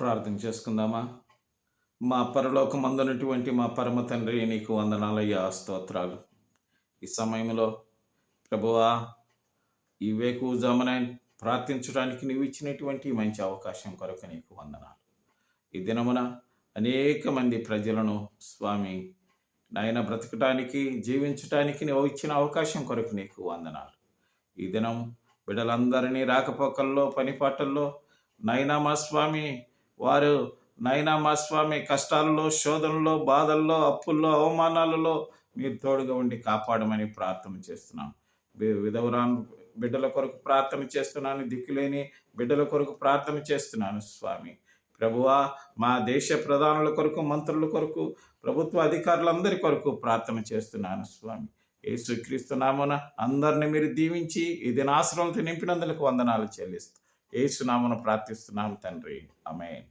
ప్రార్థన చేసుకుందామా? మా పరలోకమందున్నటువంటి మా పరమ తండ్రి, నీకు వందనాలయ్యా, స్తోత్రాలు. ఈ సమయంలో ప్రభువా, ఈ వేకువజామున ప్రార్థించడానికి నీవు ఇచ్చినటువంటి ఈ మంచి అవకాశం కొరకు నీకు వందనాలు. ఈ దినమున అనేక మంది ప్రజలను స్వామి నాయన బ్రతకటానికి, జీవించటానికి నీవు ఇచ్చిన అవకాశం కొరకు నీకు వందనాలు. ఈ దినం బిడ్డలందరినీ రాకపోకల్లో, పనిపాటల్లో నైనా మా స్వామి వారు నైనా మా స్వామి కష్టాలలో, శోధనలో, బాధల్లో, అప్పుల్లో, అవమానాలలో మీరు తోడుగా ఉండి కాపాడమని ప్రార్థన చేస్తున్నాం. విధవరాను బిడ్డల కొరకు ప్రార్థన చేస్తున్నాను. దిక్కులేని బిడ్డల కొరకు ప్రార్థన చేస్తున్నాను స్వామి. ప్రభువా, మా దేశ ప్రధానుల కొరకు, మంత్రుల కొరకు, ప్రభుత్వ అధికారులందరి కొరకు ప్రార్థన చేస్తున్నాను స్వామి. యేసుక్రీస్తు నామమున అందరిని మీరు దీవించి ఈ దినాశ్రమంతో నింపినందుకు వందనాలు చెల్లిస్తూ యేసు నామమున ప్రార్థిస్తున్నాము తండ్రి. ఆమేన్.